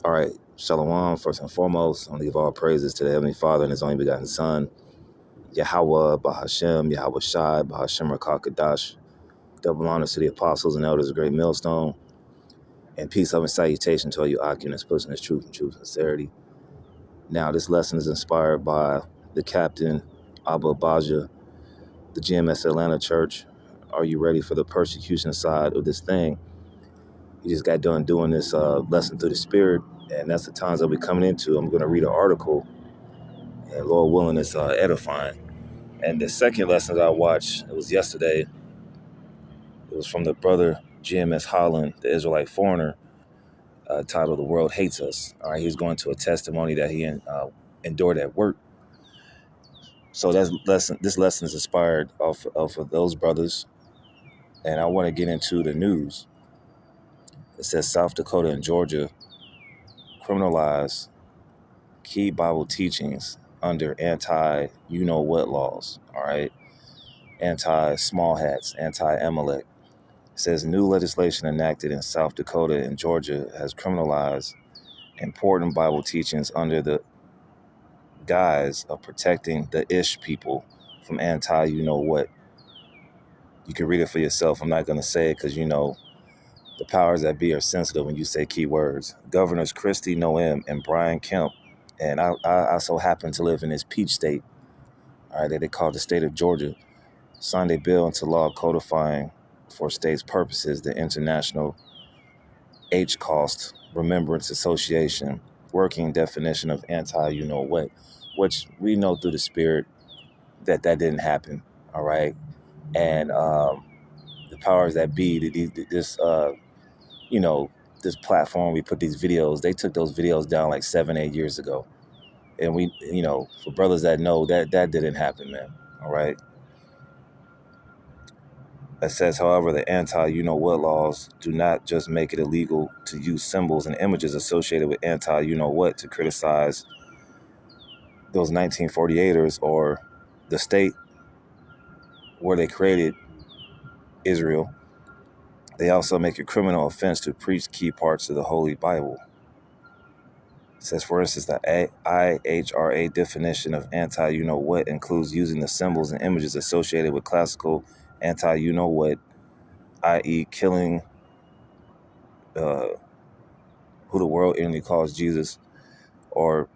All right, Shalom, first and foremost. I want to give all praises to the Heavenly Father and His only begotten Son, Yahweh, Bahashem, Yahweh Shai, Bahashem Rakakadash. Double honors to the apostles and elders of Great Millstone, and peace, love, and salutation to all you occupants pushing this truth and true sincerity. Now, this lesson is inspired by the captain, Abba Baja, the GMS Atlanta Church. Are you ready for the persecution side of this thing? You just got done doing this lesson through the Spirit, and that's the times that we're coming into. I'm going to read an article, and Lord willing, it's edifying. And the second lesson that I watched, it was yesterday. It was from the brother GMS Holland, the Israelite foreigner, titled "The World Hates Us." All right, he was going to a testimony that he endured at work. So this lesson is inspired off of those brothers, and I want to get into the news. It says South Dakota and Georgia criminalize key Bible teachings under anti-you-know-what laws. All right, anti-small hats, anti-Amalek. It says new legislation enacted in South Dakota and Georgia has criminalized important Bible teachings under the guise of protecting the Ish people from anti-you-know-what. You can read it for yourself. I'm not going to say it because, the powers that be are sensitive when you say key words. Governors Christy Noem and Brian Kemp, and I so happen to live in this peach state, all right, that they call the state of Georgia, signed a bill into law codifying for states' purposes the International HCOST Remembrance Association working definition of anti-you-know-what, which we know through the Spirit that didn't happen, all right? And the powers that be, this platform, we put these videos, they took those videos down like 7-8 years ago. And we, for brothers that know, that didn't happen, man, all right? It says, however, the anti-you-know-what laws do not just make it illegal to use symbols and images associated with anti-you-know-what to criticize those 1948ers or the state where they created Israel. They also make it a criminal offense to preach key parts of the Holy Bible. It says, for instance, the IHRA definition of anti-you-know-what includes using the symbols and images associated with classical anti-you-know-what, i.e. killing who the world enemy calls Jesus, or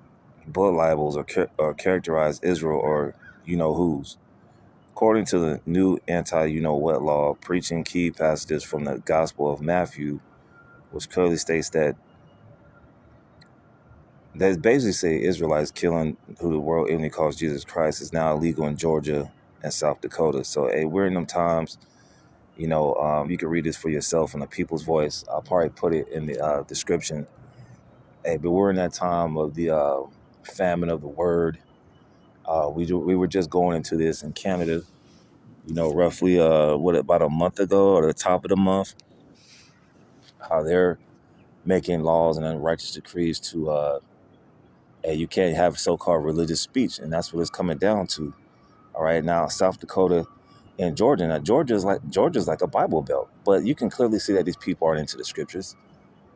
blood libels, or characterize Israel or you-know-whos. According to the new anti-you-know-what law, preaching key passages from the Gospel of Matthew, which clearly states that basically say Israelites killing who the world enemy calls Jesus Christ is now illegal in Georgia and South Dakota. So, hey, we're in them times. You can read this for yourself in the People's Voice. I'll probably put it in the description. Hey, but we're in that time of the famine of the word. We were just going into this in Canada, roughly about a month ago, or the top of the month, how they're making laws and unrighteous decrees to you can't have so-called religious speech, and that's what it's coming down to. All right, now South Dakota and Georgia. Now Georgia's like a Bible belt, but you can clearly see that these people aren't into the scriptures.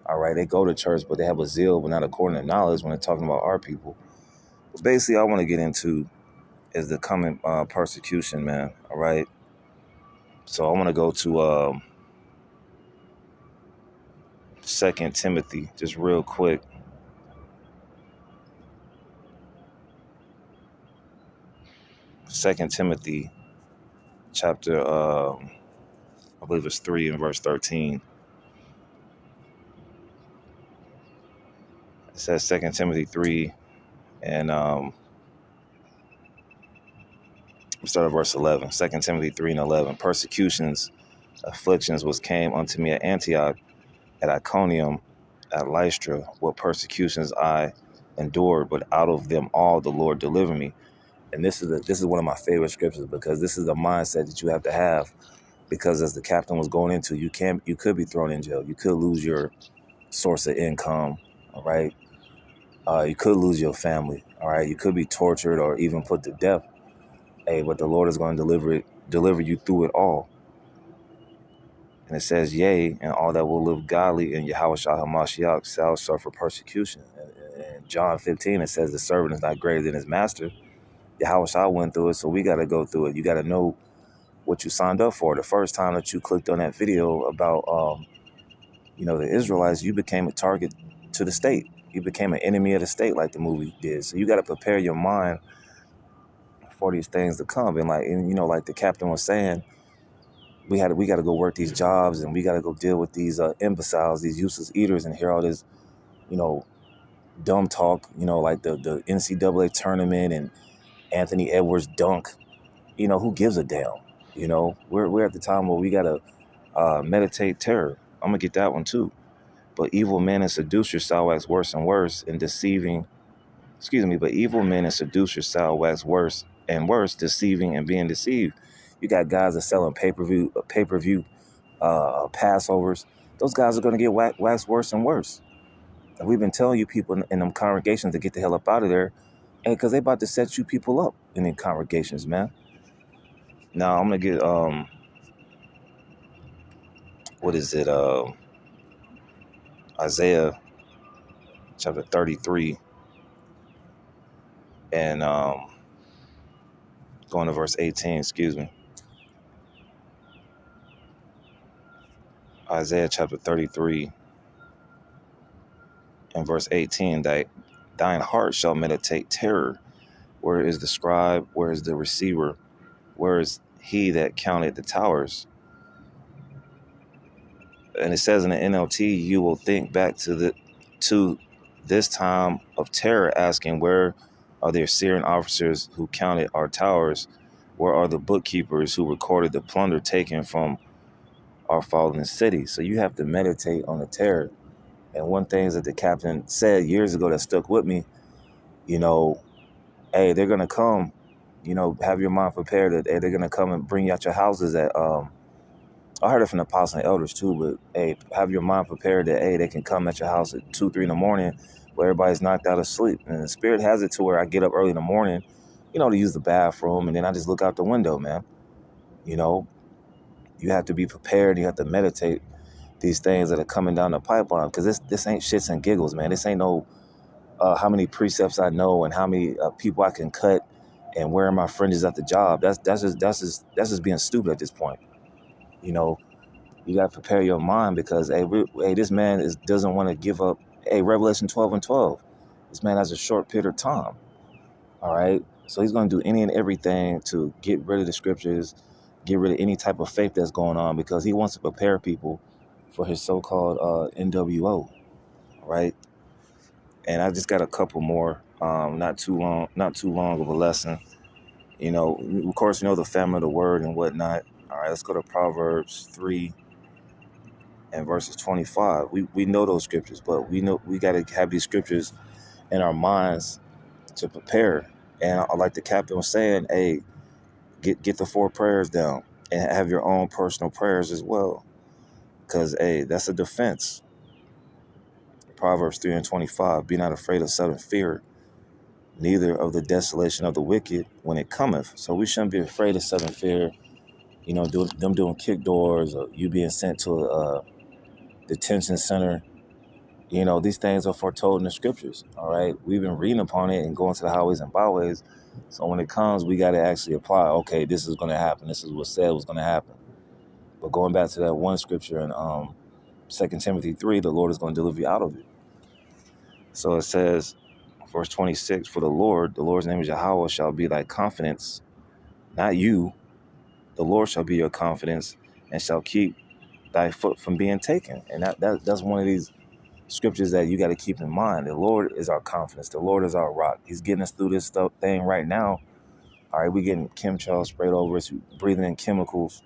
All right, they go to church, but they have a zeal, but not according to knowledge when they're talking about our people. But basically, I want to get into is the coming persecution, man. All right, so I want to go to 2 Timothy just real quick. 2 Timothy chapter, I believe it's 3 and verse 13. It says 2 Timothy 3 and we start at verse 11. 2 Timothy 3 and 11. Persecutions, afflictions was came unto me at Antioch, at Iconium, at Lystra. What persecutions I endured, but out of them all the Lord delivered me. And this is one of my favorite scriptures, because this is the mindset that you have to have. Because as the captain was going into, you could be thrown in jail. You could lose your source of income. All right. You could lose your family. All right. You could be tortured or even put to death. Hey, but the Lord is going to deliver you through it all. And it says, yea, and all that will live godly in Yahweh Shah HaMashiach shall suffer persecution. In John 15, it says the servant is not greater than his master. Yahweh Shah went through it, so we got to go through it. You got to know what you signed up for. The first time that you clicked on that video about, the Israelites, you became a target to the state. You became an enemy of the state, like the movie did. So you got to prepare your mind for these things to come. And like the captain was saying, we got to go work these jobs, and we got to go deal with these imbeciles, these useless eaters, and hear all this, dumb talk. Like the NCAA tournament and Anthony Edwards dunk. Who gives a damn? We're at the time where we got to meditate terror. I'm gonna get that one too. But evil men and seducers shall wax worse and worse in deceiving. But evil men and seducers shall wax worse and worse, deceiving and being deceived. You got guys that selling pay-per-view Passovers. Those guys are going to get waxed worse and worse. And we've been telling you people in them congregations to get the hell up out of there, and because they about to set you people up in the congregations, man. Now I'm gonna get what is it? Isaiah chapter 33 and going to verse 18. Excuse me. Isaiah chapter 33 and verse 18. That thine heart shall meditate terror. Where is the scribe? Where is the receiver? Where is he that counted the towers? And it says in the NLT, you will think back to this time of terror, asking, where are the Assyrian officers who counted our towers? Where are the bookkeepers who recorded the plunder taken from our fallen city? So you have to meditate on the terror. And one thing that the captain said years ago that stuck with me, hey, they're going to come, have your mind prepared that, hey, they're going to come and bring you out your houses at, I heard it from the apostles and elders too, but hey, have your mind prepared that, hey, they can come at your house at 2, 3 in the morning where everybody's knocked out of sleep. And the spirit has it to where I get up early in the morning, to use the bathroom, and then I just look out the window, man. You have to be prepared. You have to meditate these things that are coming down the pipeline, because this ain't shits and giggles, man. This ain't no how many precepts I know and how many people I can cut and where my friend is at the job. That's just being stupid at this point. You got to prepare your mind, because this man doesn't want to give up. Hey, Revelation 12 and 12. This man has a short period of time. All right. So he's going to do any and everything to get rid of the scriptures, get rid of any type of faith that's going on, because he wants to prepare people for his so-called NWO. Right. And I just got a couple more. Not too long of a lesson. Of course, the family of the word and whatnot. All right, let's go to Proverbs 3 and verses 25. We know those scriptures, but we know we got to have these scriptures in our minds to prepare. And like the captain was saying, hey, get the 4 prayers down and have your own personal prayers as well, because hey, that's a defense. Proverbs 3 and 25. Be not afraid of sudden fear, neither of the desolation of the wicked when it cometh. So we shouldn't be afraid of sudden fear. Them doing kick doors, or you being sent to a detention center. These things are foretold in the scriptures. All right. We've been reading upon it and going to the highways and byways. So when it comes, we got to actually apply. Okay, this is going to happen. This is what said was going to happen. But going back to that one scripture in 2 Timothy 3, the Lord is going to deliver you out of it. So it says, verse 26, for the Lord's name is Yahweh, shall be thy confidence, not you. The Lord shall be your confidence and shall keep thy foot from being taken. And that's one of these scriptures that you got to keep in mind. The Lord is our confidence. The Lord is our rock. He's getting us through this thing right now. All right, we getting chemtrails sprayed over us, breathing in chemicals.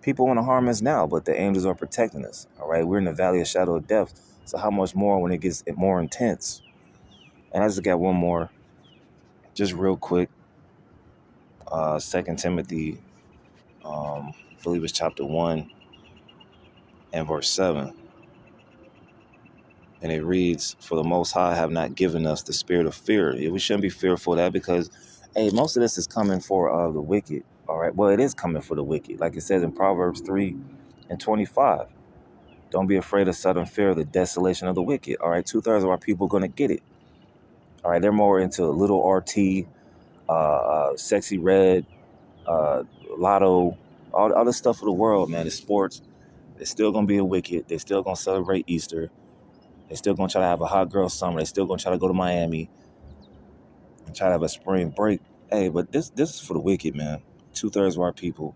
People want to harm us now, but the angels are protecting us. All right, we're in the valley of shadow of death. So how much more when it gets more intense? And I just got one more, just real quick. 2 Timothy, I believe it's chapter 1 and verse 7. And it reads, for the Most High have not given us the spirit of fear. We shouldn't be fearful of that, because, hey, most of this is coming for the wicked. All right. Well, it is coming for the wicked. Like it says in Proverbs 3 And 25, don't be afraid of sudden fear of the desolation of the wicked. All right, 2/3 of our people are going to get it. All right, they're more into little RT, sexy red, uh, lotto, all the stuff of the world, man. The sports. They're still going to be a wicked. They're still going to celebrate Easter. They're still going to try to have a hot girl summer. They're still going to try to go to Miami and try to have a spring break. Hey, but this is for the wicked, man. 2/3 of our people,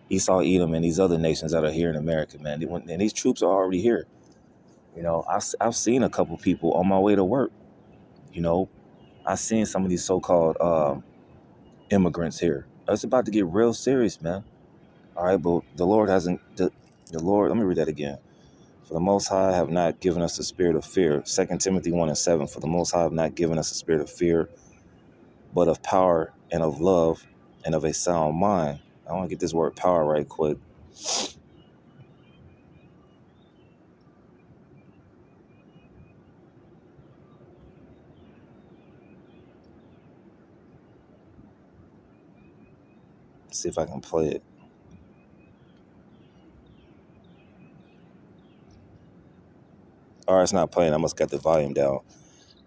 Esau, Edom, and these other nations that are here in America, man. And these troops are already here. You know, I've seen a couple people on my way to work. You know, I've seen some of these so-called immigrants here. It's about to get real serious, man. All right, but the Lord hasn't. The Lord. Let me read that again. For the Most High have not given us a spirit of fear. 2 Timothy 1:7. For the Most High have not given us a spirit of fear, but of power and of love and of a sound mind. I want to get this word power right quick. Let's see if I can play it. All right, it's not playing. I must got the volume down.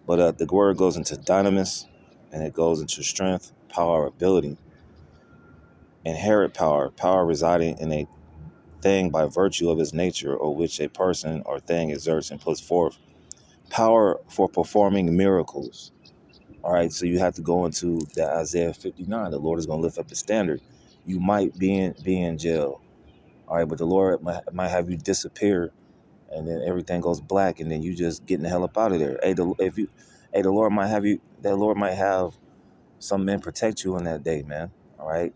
But the word goes into dynamis, and it goes into strength, power, ability, inherent power, power residing in a thing by virtue of its nature, or which a person or thing exerts and puts forth. Power for performing miracles. All right, so you have to go into that Isaiah 59. The Lord is going to lift up the standard. You might be in jail. All right, but the Lord might have you disappear, and then everything goes black, and then you just getting the hell up out of there. The Lord might have you. The Lord might have some men protect you on that day, man. All right.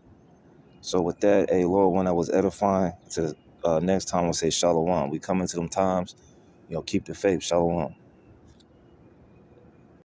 So with that, hey, Lord, one that was edifying. To next time, we'll say shalom. We come into them times, keep the faith. Shalom.